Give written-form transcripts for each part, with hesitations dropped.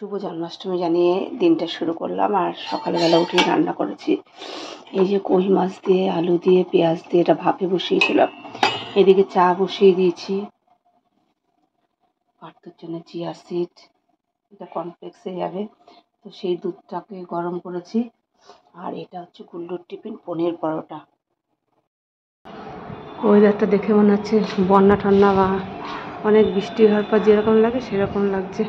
শুভ জন্মাষ্টমী জানিয়ে দিনটা শুরু করলাম। আর সকালবেলা উঠেই রান্না করেছি এই যে কই মাছ দিয়ে আলু দিয়ে পেঁয়াজ দিয়ে এটা ভাপে বসিয়েছিলাম। এদিকে চা বসিয়ে দিয়েছি, পার্থর জন্য চিয়া সিড, এটা কমপ্লেক্সে যাবে তো সেই দুধটাকে গরম করেছি। আর এটা হচ্ছে গুল্লুর টিফিন পনির পরোটা। ওয়েদারটা দেখে মনে হচ্ছে বন্যা ঠান্ডা বা অনেক বৃষ্টি হওয়ার পর যেরকম লাগে সেরকম লাগছে।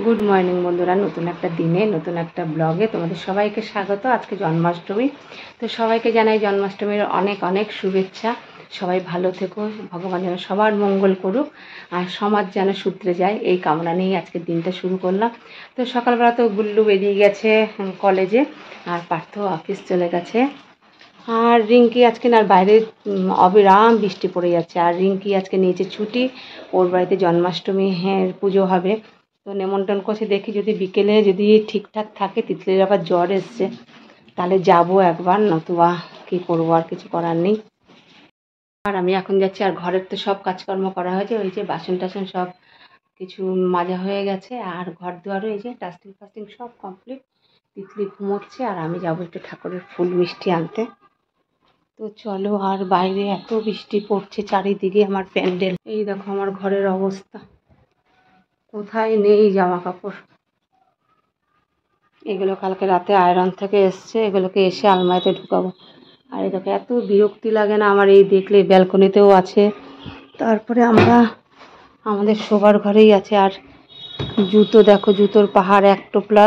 গুড মর্নিং বন্ধুরা, নতুন একটা দিনে নতুন একটা ব্লগে তোমাদের সবাইকে স্বাগত। আজকে জন্মাষ্টমী, তো সবাইকে জানাই জন্মাষ্টমীর অনেক অনেক শুভেচ্ছা। সবাই ভালো থেকো, ভগবান যেন সবার মঙ্গল করুক আর সমাজ যেন সূত্রে যায়, এই কামনা নিয়েই আজকের দিনটা শুরু করলাম। তো সকালবেলা তো গুল্লু বেরিয়ে গেছে কলেজে, আর পার্থ অফিস চলে গেছে। আর রিঙ্কি আজকে না, বাইরে অবিরাম বৃষ্টি পড়ে যাচ্ছে। আর রিঙ্কি আজকে নিয়েছে ছুটি, ওর বাড়িতে জন্মাষ্টমী পুজো হবে, তো নেমন্তন্ন করছে। দেখি যদি বিকেলে যদি ঠিকঠাক থাকে, তিতলির আবার জ্বর এসছে, তাহলে যাবো একবার, নতুবা কী করবো, আর কিছু করার নেই। আর আমি এখন যাচ্ছি। আর ঘরের তো সব কাজকর্ম করা হয়েছে, ওই যে বাসন টাসন সব কিছু মাজা হয়ে গেছে, আর ঘর দুয়ারও এই যে ডাস্টিং ফাস্টিং সব কমপ্লিট। তিতলি ঘুমোচ্ছে, আর আমি যাবো একটু ঠাকুরের ফুল মিষ্টি আনতে। তো চলো। আর বাইরে এত বৃষ্টি পড়ছে চারিদিকে, আমার প্যান্ডেল এই দেখো, আমার ঘরের অবস্থা, কোথায় নেই জামা কাপড়। এগুলো কালকে রাতে আয়রন থেকে এসছে, এগুলোকে এসে আলমারিতে ঢুকাবো। আর এই দেখো, এত বিরক্তি লাগে না আমার এই দেখলে। ব্যালকনিতেও আছে, তারপরে আমাদের শোবার ঘরেই আছে। আর জুতো দেখো, জুতোর পাহাড় এক টোপলা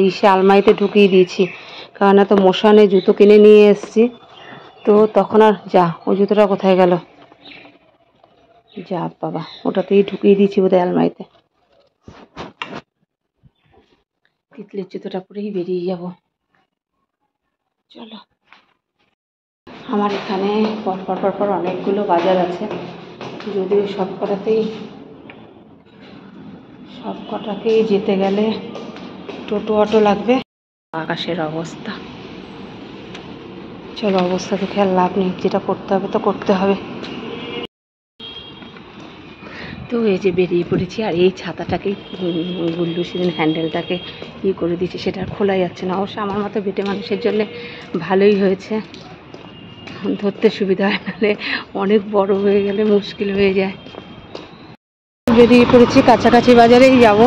এসে আলমারিতে ঢুকিয়ে দিয়েছি, কারণ এত মশা নেই। জুতো কিনে নিয়ে এসছি, তো তখন আর যা, ওই জুতোটা কোথায় গেল, যা বাবা, ওটাতেই ঢুকিয়ে দিয়েছি বোধহয় আলমারিতে। তিতলির জুতোটা পরেই বেরিয়ে যাব। চলো। আমার এখানে পরপর অনেকগুলো বাজার আছে, যদিও সব কটাকেই যেতে গেলে টোটো অটো লাগবে। আকাশের অবস্থা, চলো, অবস্থা দেখে আর লাভ নেই, যেটা করতে হবে তো করতে হবে। তো এই যে বেরিয়ে পড়েছি। আর এই ছাতাটাকে গুল্লু সেদিন হ্যান্ডেলটাকে করে দিয়েছে, সেটা আর খোলা যাচ্ছে না। অবশ্য আমার মতো বেটে মানুষের জন্য ভালোই হয়েছে, ধরতে সুবিধা হয়, নাহলে অনেক বড় হয়ে গেলে মুশকিল হয়ে যায়। বেরিয়ে পড়েছি, কাছাকাছি বাজারেই যাব।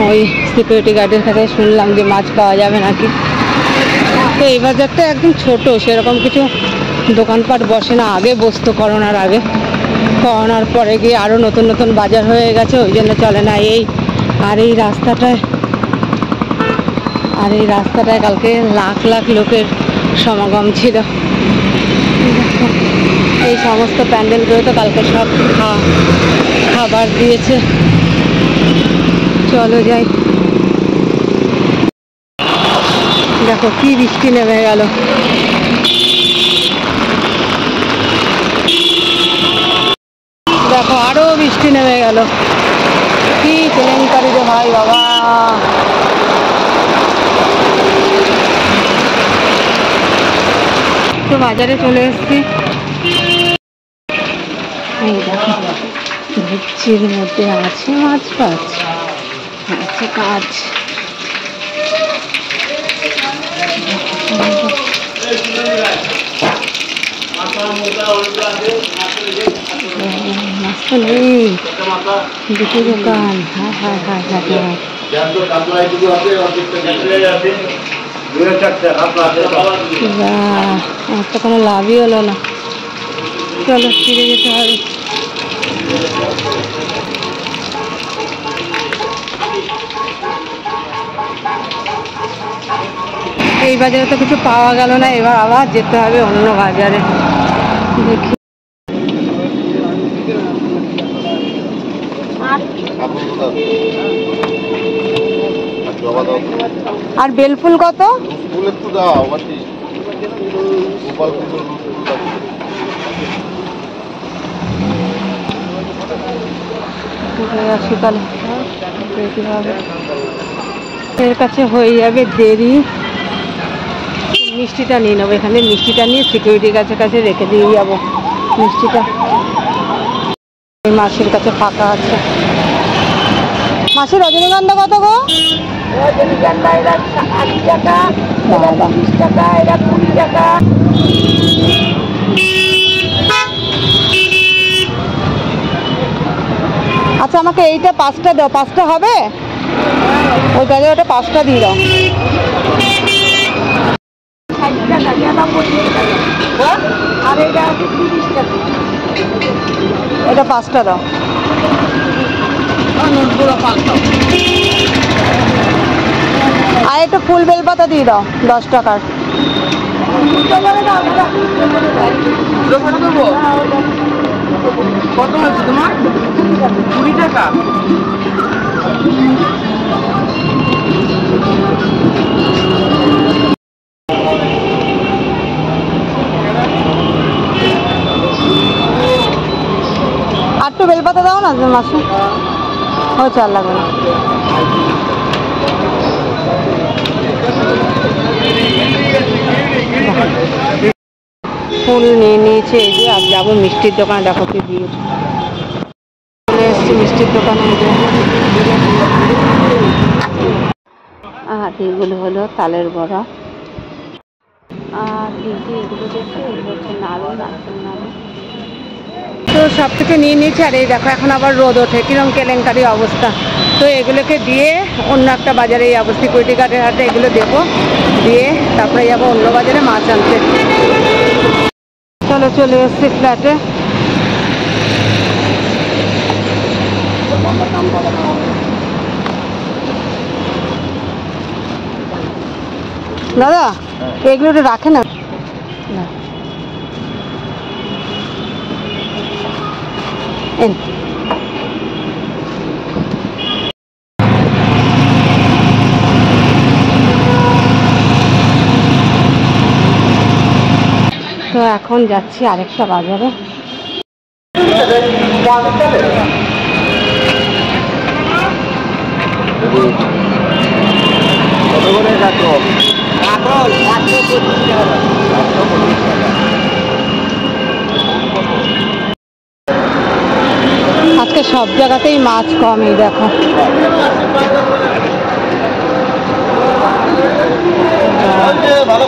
ওই সিকিউরিটি গার্ডের কাছে শুনলাম যে মাছ পাওয়া যাবে নাকি। তো এই বাজারটা একদম ছোট, সেরকম কিছু দোকানপাট বসে না। আগে বসতো করোনার আগে, করোনার পরে গিয়ে আরও নতুন নতুন বাজার হয়ে গেছে, ওই জন্য চলে না। এই রাস্তাটায় কালকে লাখ লাখ লোকের সমাগম ছিল। এই সমস্ত প্যান্ডেলগুলো তো কালকে সব খাবার দিয়েছে। চলো যাই। দেখো কি বৃষ্টি নেমে গেল, দেখো আরো বৃষ্টি নেমে গেল। কি কেলেঙ্কারি রে ভাই বাবা। তো বাজারে চলে এসেছি। এই দেখো, ভুচির মধ্যে আছে মাছ ফাছ, আছে কাজ। মাছ তো নেই, দুটো দোকান। হ্যাঁ, আমার তো কোনো লাভই হলো না। চলো ফিরে যেতে হবে। এই বাজারে তো কিছু পাওয়া গেল না, এবার আবার যেতে হবে অন্য বাজারে। দেখি। আর বেলফুল কত? আসি তাহলে, এর কাছে হয়ে যাবে দেরি। মিষ্টিটা নিয়ে নেবো, এখানে মিষ্টিটা নিয়ে সিকিউরিটির কাছে রেখে দিয়ে যাবো মিষ্টিটা। এই মাসির কাছে ফাঁকা আছে। মাসি রজনীগন্ধা কত গো? রজনীগন্ধা এটা 80 টাকা, এটা 30 টাকা, এটা 20 টাকা। আচ্ছা আমাকে এইটা 5টা দাও, 5টা হবে? ওই তাহলে ওটা 5টা দিয়ে দাও। 60 টাকা, এটা 25 টাকা, আর এটা 30 টাকা। এটা 5টা দাও। আর একটা ফুল বেলপাতা দিয়ে দাও 10 টাকার। কত হচ্ছে তোমার? 20 টাকা। আর একটু বেলপাতা দাও না মাসি, হয়েছে আর লাগবে না। ফুল নিয়ে নিয়েছে এই যে। আর যাবো মিষ্টির দোকানে, দেখো কি ভিড়। চলে এসছি মিষ্টির দোকানে। আর এগুলো হলো তালের বড়া। আর এই যে এগুলো দেখছি, এগুলো হচ্ছে নাড়ু, নারকেল নাড়ু। তো সব থেকে নিয়ে নিয়েছি। আর এই দেখো এখন আবার রোদ ওঠে, কিরম কেলেঙ্কারি অবস্থা। তো এগুলোকে দিয়ে অন্য একটা বাজারে, এই অবস্থি কুইটিঘাটের হাটে এগুলো দেবো, দিয়ে তারপরে যাবো অন্য বাজারে মাছ আনতে। চলো চলে এসছি ফ্ল্যাটে। দাদা এগুলো একটু রাখে না। তো এখন যাচ্ছি আরেকটা বাজারে। আজকে সব জায়গাতেই মাছ কমই দেখো। ভালো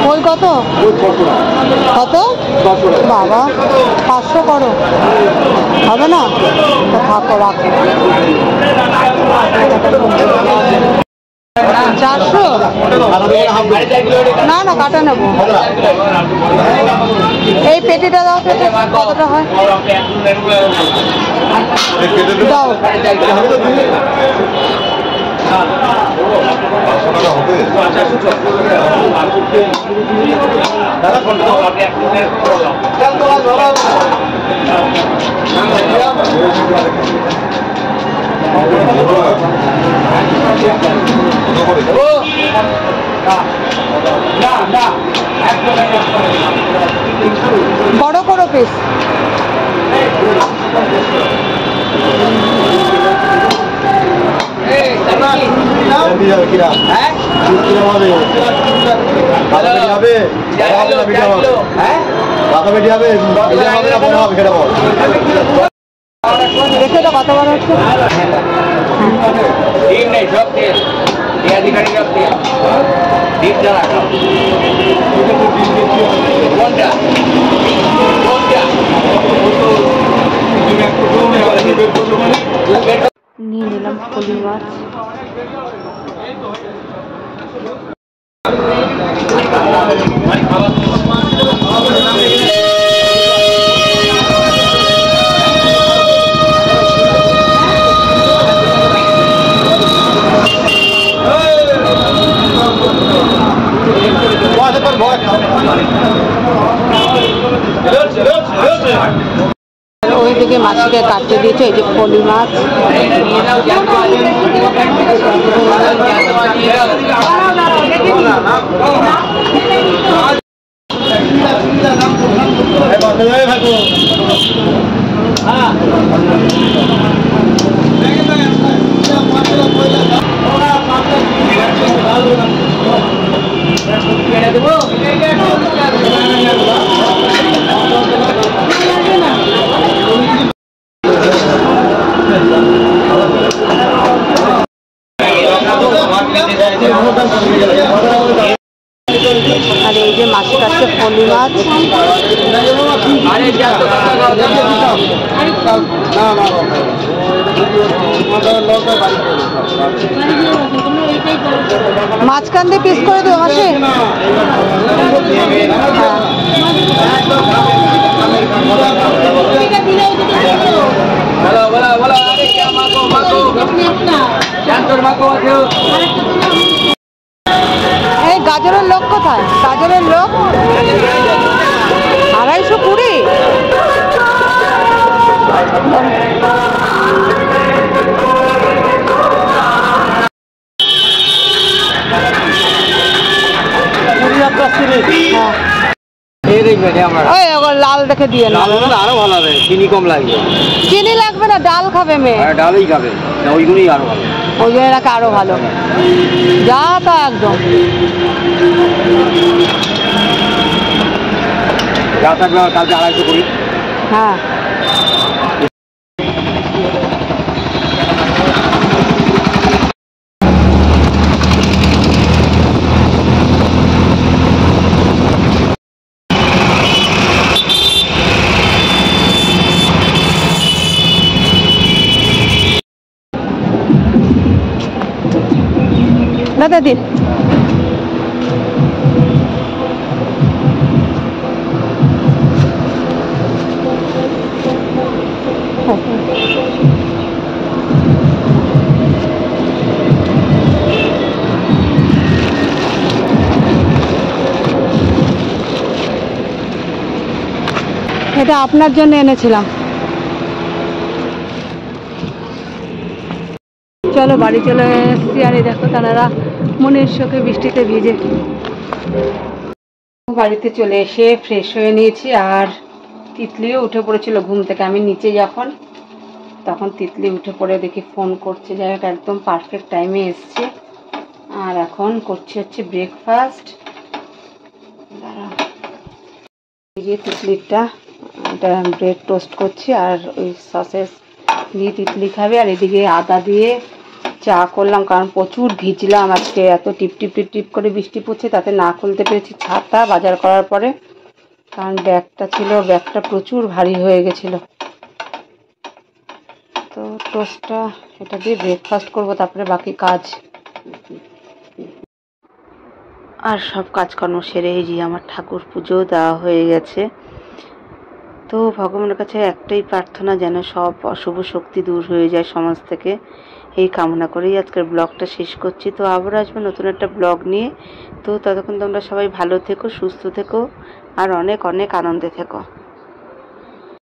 ওই কত কত বাবা 500 করো, হবে না তো থাকো, রাখো। 400 না না কাটা নেবো। এই পেটিটা দাও, পেটি কতটা হয় দাও। বড় করো পিস। দেখে তো কত বড় হচ্ছে। নিয়ে নিলাম পলি মাছ। ওইদিকে মাছকে কাটতে দিয়েছে, এই যে পলি মাছ। আর এই যে মাছ কাটছে ফলি মাছ। মাঝখান দিয়ে পিস করে দেবো মাসে। এই গাজরের লোক কোথায়? গাজরের লোক 250 লাল দেখে দিয়ে আরো ভালো হবে, চিনি কম লাগবে। চিনি লাগবে না, ডাল খাবে মেয়ে। ডালই খাবে, ওইগুলোই আরো ভালো। ওই জন্য নাকি আরো ভালো। যা তা একদম যা থাকবে কালকে 250 করি। হ্যাঁ দাদা দিন। এটা আপনার জন্য এনেছিলাম। চলো বাড়ি চলে এসেছি। আর এই দেখো তারা মনের শোকে বৃষ্টিতে ভিজে। বাড়িতে চলে এসে ফ্রেশ হয়ে নিয়েছি। আর তিতলিও উঠে পড়েছিল ঘুম থেকে। আমি নিচে যখন তখন তিতলি উঠে পড়ে দেখি ফোন করছে। যাই হোক একদম পারফেক্ট টাইমে এসছে। আর এখন করছি হচ্ছে ব্রেকফাস্ট। এই যে তিতলিটা এটা ব্রেড টোস্ট করছি আর ওই সসেস দিয়ে তিতলি খাবে। আর এদিকে আদা দিয়ে চা করলাম, কারণ প্রচুর ভিজলাম আজকে। এত টিপ টিপ টিপ টিপ করে বৃষ্টি পড়ছে, তাতে না খুলতে পেরেছি ছাতা বাজার করার পরে, কারণ ব্যাগটা ছিল, ব্যাগটা প্রচুর ভারী হয়ে গেছিলো। তো টোস্টটা এটা দিয়ে ব্রেকফাস্ট করব, তারপরে বাকি কাজ। আর সব কাজকর্ম সেরে এই যে আমার ঠাকুর পুজো দেওয়া হয়ে গেছে। তো ভগবানের কাছে একটাই প্রার্থনা, যেন সব অশুভ শক্তি দূর হয়ে যায় সমাজ থেকে, এই কামনা করেই আজকের ব্লগটা শেষ করছি। তো আবার আসবো নতুন একটা ব্লগ নিয়ে। তো ততক্ষণ তোমরা সবাই ভালো থেকো, সুস্থ থেকো আর অনেক অনেক আনন্দে থেকো।